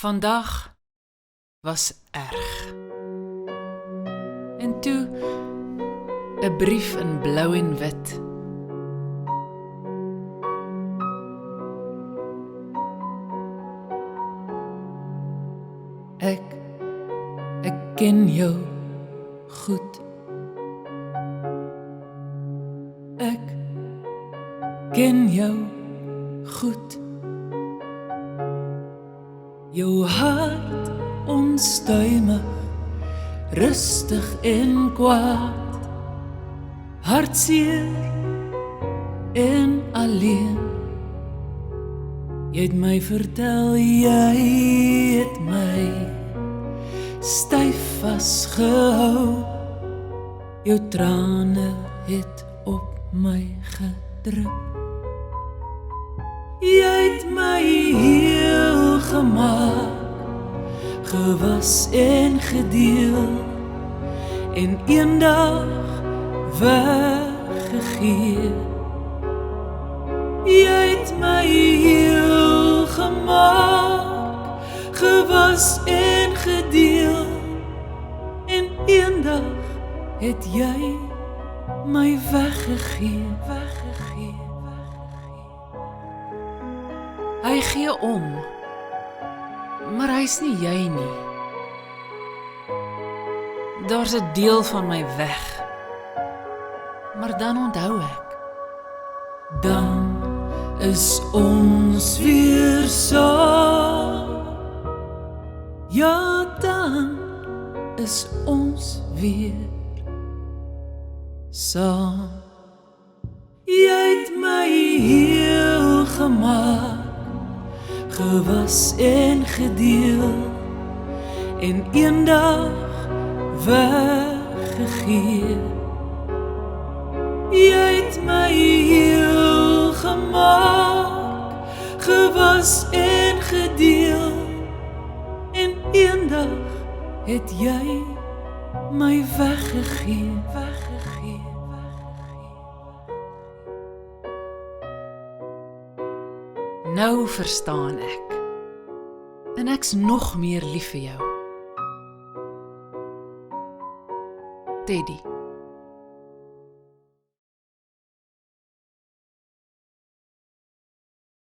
Vandag was erg. En toe 'n brief in blou en wit. Ek ken jou goed. Ek ken jou goed. Jou hart onstuimig, rustig en kwaad, hartseer en alleen. Jy het my vertel, jy het my styf vasgehou. Jou trane het op my gedrup. Jy het my heel gemaak, gewas en gedeel, en eendag weggegee. Jy het my heel gemaak, gewas en gedeel, en eendag het jy my weggegee. Hy gee om, maar hy's nie jy nie. Daar's 'n deel van my weg, maar dan onthou ek. Dan is ons weer saam. Ja, dan is ons weer saam. Jy het my heel gemaak, gewas en gedeel, en eendag weggegee. Jy het my heel gemaak, gewas en gedeel, en eendag het jy my weggegee. Nou verstaan ek, en ek's nog meer lief vir jou. Teddy.